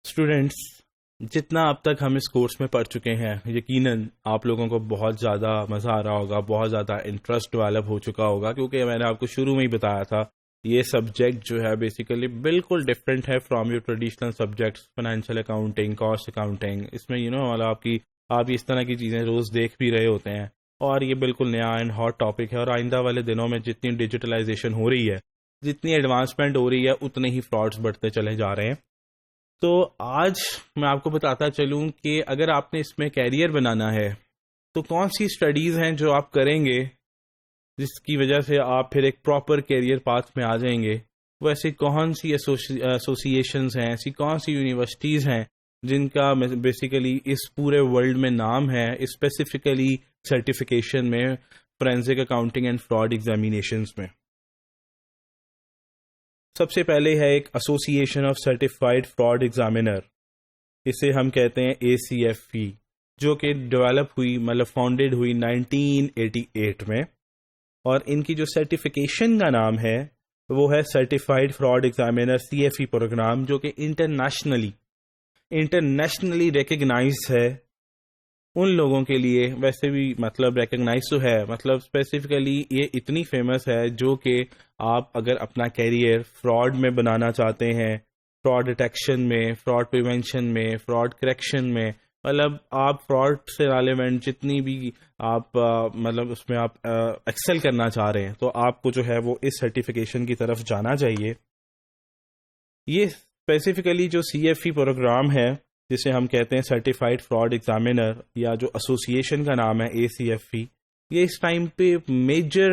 Students, جتنا اب تک ہم اس کورس میں پڑھ چکے ہیں یقیناً آپ لوگوں کو بہت زیادہ مزہ آ رہا ہوگا، بہت زیادہ انٹرسٹ ڈیولپ ہو چکا ہوگا، کیونکہ میں نے آپ کو شروع میں ہی بتایا تھا یہ سبجیکٹ جو ہے بیسیکلی بالکل ڈفرینٹ ہے from your traditional subjects, financial accounting, cost accounting. اس میں والا آپ اس طرح کی چیزیں روز دیکھ بھی رہے ہوتے ہیں، اور یہ بالکل نیا اینڈ ہاٹ ٹاپک ہے. اور آئندہ والے دنوں میں جتنی ڈیجیٹلائزیشن ہو رہی ہے، جتنی ایڈوانسمنٹ ہو رہی ہے، اتنے ہی فراڈز بڑھتے چلے جا رہے ہیں. تو آج میں آپ کو بتاتا چلوں کہ اگر آپ نے اس میں کیریئر بنانا ہے تو کون سی اسٹڈیز ہیں جو آپ کریں گے جس کی وجہ سے آپ پھر ایک پراپر کیریئر پاتھ میں آ جائیں گے. وہ ایسی کون سی ایسوسیشنز ہیں، ایسی کون سی یونیورسٹیز ہیں جن کا بیسیکلی اس پورے ورلڈ میں نام ہے، اسپیسیفکلی سرٹیفکیشن میں، forensic accounting and fraud examinations میں. سب سے پہلے ہے ایک association of certified fraud examiner, اسے ہم کہتے ہیں ACFE، جو کہ ڈیولپ ہوئی فاؤنڈیڈ ہوئی 1988 میں. اور ان کی جو سرٹیفکیشن کا نام ہے وہ ہے certified fraud examiner CFE program, جو کہ انٹرنیشنلی ریکگنائزڈ ہے ان لوگوں کے لیے. ویسے بھی ریکگنائز تو ہے، اسپیسیفکلی یہ اتنی فیمس ہے جو کہ آپ اگر اپنا کیریئر فراڈ میں بنانا چاہتے ہیں، فراڈ ڈیٹیکشن میں، فراڈ پریونشن میں، فراڈ کریکشن میں، آپ فراڈ سے ریلیونٹ جتنی بھی آپ اس میں آپ ایکسل کرنا چاہ رہے ہیں، تو آپ کو جو ہے وہ اس سرٹیفکیشن کی طرف جانا چاہیے. یہ اسپیسیفکلی جو CFE پروگرام ہے، جسے ہم کہتے ہیں سرٹیفائڈ فراڈ ایگزامینر، یا جو ایسوسیشن کا نام ہے ACFE، یہ اس ٹائم پہ میجر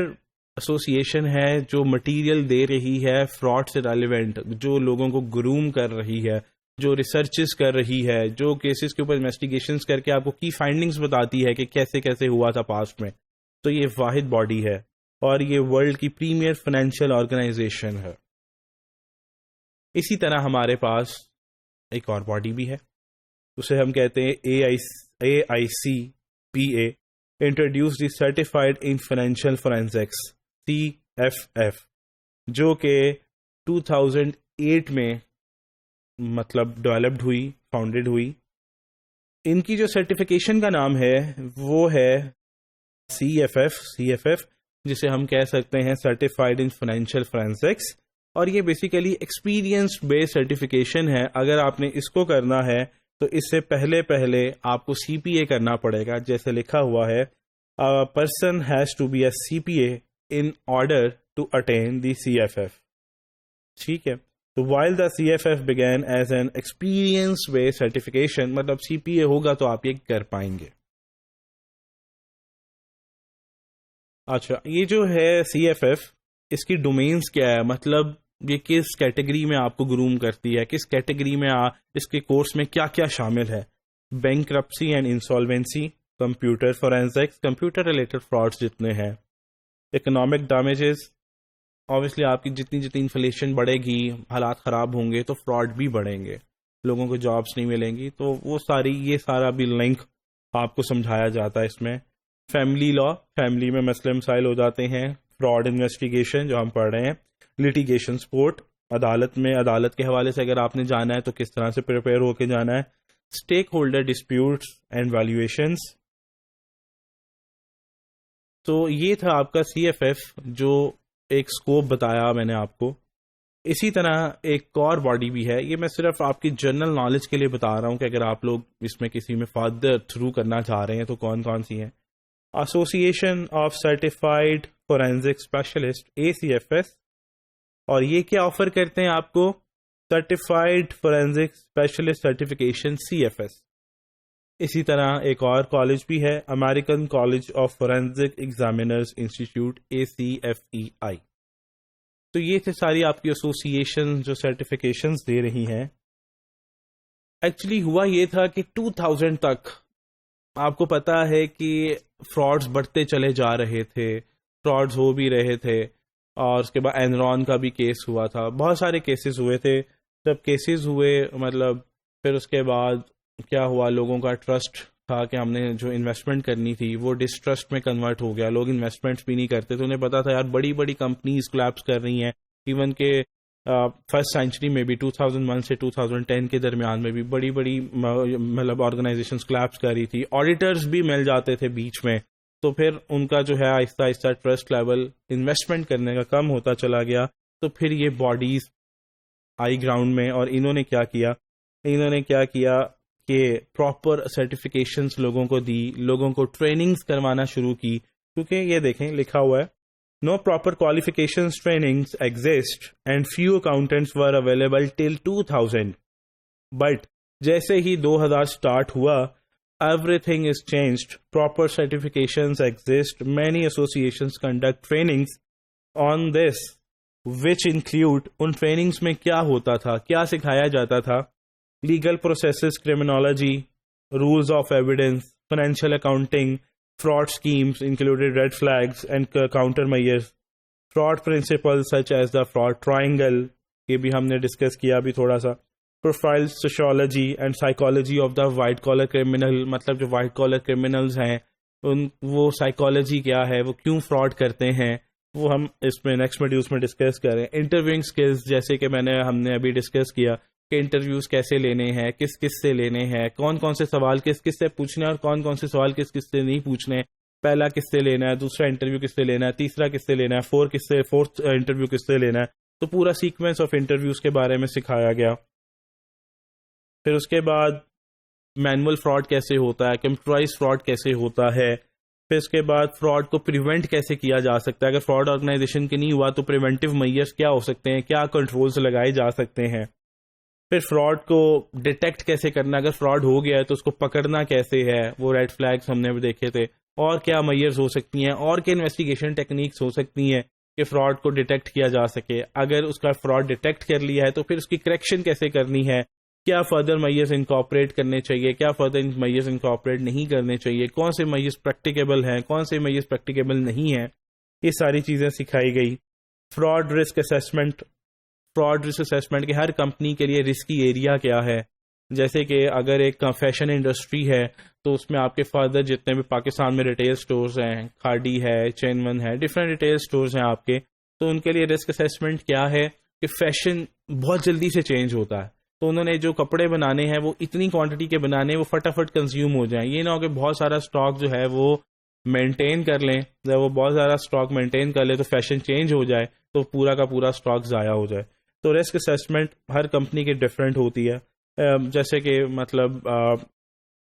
ایسوسیشن ہے جو مٹیریل دے رہی ہے فراڈ سے ریلیونٹ، جو لوگوں کو گروم کر رہی ہے، جو ریسرچز کر رہی ہے، جو کیسز کے اوپر انویسٹیگیشنز کر کے آپ کو کی فائنڈنگز بتاتی ہے کہ کیسے کیسے ہوا تھا پاسٹ میں. تو یہ واحد باڈی ہے اور یہ ورلڈ کی پریمیئر فائنینشیل آرگنائزیشن ہے. اسی طرح ہمارے پاس ایک اور باڈی بھی ہے، اسے ہم کہتے ہیں AICPA، introduce the certified in financial forensics, CFF، جو کہ 2008 میں ڈیولپڈ ہوئی، فاؤنڈیڈ ہوئی. ان کی جو سرٹیفکیشن کا نام ہے وہ ہے CFF، جسے ہم کہہ سکتے ہیں سرٹیفائڈ ان فائنینشیل فورینزکس. اور یہ بیسیکلی ایکسپیرینس بیس سرٹیفکیشن ہے. اگر آپ نے اس کو کرنا ہے تو اس سے پہلے آپ کو CPA کرنا پڑے گا. جیسے لکھا ہوا ہے، person has to be a CPA in order to attain the CFF. ٹھیک ہے، تو while the CFF began as an experience based certification، CPA ہوگا تو آپ یہ کر پائیں گے. اچھا، یہ جو ہے CFF، اس کی ڈومینز کیا ہے؟ یہ کس کیٹیگری میں آپ کو گروم کرتی ہے، کس کیٹیگری میں اس کے کورس میں کیا کیا شامل ہے؟ Bankruptcy and insolvency, computer forensics, computer related frauds جتنے ہیں، اکنامک ڈیمیجز، obviously آپ کی جتنی انفلیشن بڑھے گی، حالات خراب ہوں گے تو فراڈ بھی بڑھیں گے، لوگوں کو جابس نہیں ملیں گی، تو وہ یہ سارا بھی لنک آپ کو سمجھایا جاتا ہے اس میں. فیملی لا، فیملی میں مسئلے مسائل ہو جاتے ہیں. فراڈ انویسٹیگیشن جو ہم پڑھ رہے ہیں. لیٹیگیشن سپورٹ، عدالت میں، عدالت کے حوالے سے اگر آپ نے جانا ہے تو کس طرح سے پریپیئر ہو کے جانا ہے. Stake holder disputes and valuations. تو یہ تھا آپ کا CFF، جو ایک سکوپ بتایا میں نے آپ کو. اسی طرح ایک اور باڈی بھی ہے، یہ میں صرف آپ کی جنرل نالج کے لیے بتا رہا ہوں کہ اگر آپ لوگ اس میں کسی میں فردر تھرو کرنا چاہ رہے ہیں تو کون کون سی ہیں. Association of certified forensic specialist, ACFS، اور یہ کیا آفر کرتے ہیں آپ کو؟ Certified forensic specialist certification, CFS. اسی طرح ایک اور کالج بھی ہے، American college of forensic examiners institute, ACFEI. تو یہ تھے ساری آپ کی ایسوسیشن جو سرٹیفکیشنز دے رہی ہیں. ایکچولی ہوا یہ تھا کہ 2000 تک آپ کو پتا ہے کہ فراڈز بڑھتے چلے جا رہے تھے، فراڈز ہو بھی رہے تھے، اور اس کے بعد اینرون کا بھی کیس ہوا تھا، بہت سارے کیسز ہوئے تھے. جب کیسز ہوئے پھر اس کے بعد کیا ہوا، لوگوں کا ٹرسٹ تھا کہ ہم نے جو انویسٹمنٹ کرنی تھی وہ ڈسٹرسٹ میں کنورٹ ہو گیا. لوگ انویسٹمنٹس بھی نہیں کرتے، تو انہیں پتا تھا یار بڑی بڑی کمپنیز کلیپس کر رہی ہیں، ایون کہ فرسٹ سینچری میں بھی 2001 سے 2010 کے درمیان میں بھی بڑی بڑی مطلب آرگنائزیشنز کلیپس کر رہی تھی، آڈیٹرز بھی مل جاتے تھے بیچ میں، تو پھر ان کا جو ہے آہستہ آہستہ ٹرسٹ لیول انویسٹمنٹ کرنے کا کم ہوتا چلا گیا. تو پھر یہ باڈیز آئی گراؤنڈ میں، اور انہوں نے کیا کیا کہ پراپر سرٹیفکیشنز لوگوں کو دی، لوگوں کو ٹریننگز کروانا شروع کی. کیونکہ یہ دیکھیں لکھا ہوا ہے No proper qualifications trainings exist and few accountants were available till 2000. But جیسے ہی 2000 start ہوا, everything is changed. Proper certifications exist. Many associations conduct trainings on this, which include in trainings میں کیا ہوتا تھا, کیا سکھایا جاتا تھا, legal processes, criminology, rules of evidence, financial accounting, fraud schemes included red flags and countermeasures, fraud principles such as the fraud triangle, یہ بھی ہم نے ڈسکس کیا بھی تھوڑا سا, profile sociology and psychology of the white collar criminal, مطلب جو white collar criminals ہیں وہ سائیکالوجی کیا ہے, وہ کیوں فراڈ کرتے ہیں, وہ ہم اس میں نیکسٹ موڈیولز میں ڈسکس کریں. انٹرویوئنگ سکلز, جیسے کہ ہم نے ابھی ڈسکس کیا کہ انٹرویوز کیسے لینے ہیں, کس کس سے لینے ہیں, کون کون سے سوال کس کس سے پوچھنے ہیں اور کون کون سے سوال کس کس سے نہیں پوچھنے, پہلا کس سے لینا ہے, دوسرا انٹرویو کس سے لینا ہے, تیسرا کس سے لینا ہے, فورتھ انٹرویو کس سے لینا ہے. تو پورا سیکوینس آف انٹرویوز کے بارے میں سکھایا گیا. پھر اس کے بعد مینول فراڈ کیسے ہوتا ہے, کمپیوٹرائز فراڈ کیسے ہوتا ہے, پھر اس کے بعد فراڈ کو پریونٹ کیسے کیا جا سکتا ہے, اگر فراڈ آرگنائزیشن کی نہیں ہوا تو پریونٹیو میئرز کیا ہو سکتے ہیں, کیا کنٹرولز لگائے جا سکتے ہیں. پھر فراڈ کو ڈیٹیکٹ کیسے کرنا, اگر فراڈ ہو گیا ہے تو اس کو پکڑنا کیسے ہے, وہ ریڈ فلیگز ہم نے بھی دیکھے تھے, اور کیا میئرز ہو سکتی ہیں, اور کیا انویسٹیگیشن ٹیکنیکس ہو سکتی ہیں کہ فراڈ کو ڈیٹیکٹ کیا جا سکے. اگر اس کا فراڈ ڈیٹیکٹ کر لیا ہے تو پھر اس کی کریکشن کیسے کرنی ہے, کیا فردر میئرز انکارپوریٹ کرنے چاہیے, کیا فردر میئرز انکارپوریٹ نہیں کرنے چاہیے, کون سے میئرز پریکٹیکیبل ہیں, کون سے میئرز پریکٹیکیبل نہیں ہیں, یہ ساری چیزیں سکھائی گئی. Fraud risk assessment, fraud risk assessment کہ ہر کمپنی کے لیے رسکی ایریا کیا ہے. جیسے کہ اگر ایک فیشن انڈسٹری ہے تو اس میں آپ کے فردر جتنے بھی پاکستان میں ریٹیل سٹورز ہیں, کھاڑی ہے, چین ون ہے, ڈفرینٹ ریٹیل سٹورز ہیں آپ کے, تو ان کے لیے رسک اسیسمنٹ کیا ہے کہ فیشن بہت جلدی سے چینج ہوتا ہے, تو انہوں نے جو کپڑے بنانے ہیں وہ اتنی کوانٹٹی کے بنانے وہ فٹافٹ کنزیوم ہو جائیں. یہ نہ ہو کہ بہت سارا اسٹاک جو ہے وہ مینٹین کر لیں, جب وہ بہت سارا اسٹاک مینٹین کر لیں تو فیشن چینج ہو جائے تو پورا کا پورا اسٹاک ضائع ہو جائے. تو رسک اسیسمنٹ ہر کمپنی کی ڈفرینٹ ہوتی ہے. جیسے کہ مطلب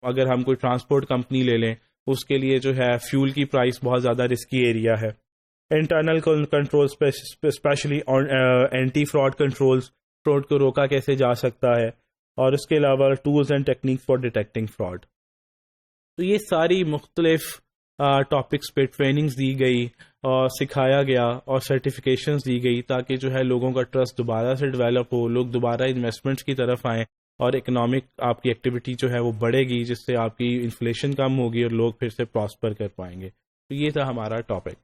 اگر ہم کوئی ٹرانسپورٹ کمپنی لے لیں, اس کے لیے جو ہے فیول کی پرائس بہت زیادہ رسکی ایریا ہے. Internal control specially anti fraud controls, fraud کو روکا کیسے جا سکتا ہے, اور اس کے علاوہ tools and technique for detecting fraud. تو یہ ساری مختلف ٹاپکس پہ ٹریننگز دی گئی اور سکھایا گیا اور سرٹیفکیشنز دی گئی تاکہ جو ہے لوگوں کا ٹرسٹ دوبارہ سے ڈیولپ ہو, لوگ دوبارہ انویسٹمنٹس کی طرف آئیں اور اکنامک آپ کی ایکٹیویٹی جو ہے وہ بڑھے گی, جس سے آپ کی انفلیشن کم ہوگی اور لوگ پھر سے پراسپر کر پائیں گے. تو یہ تھا ہمارا ٹاپک.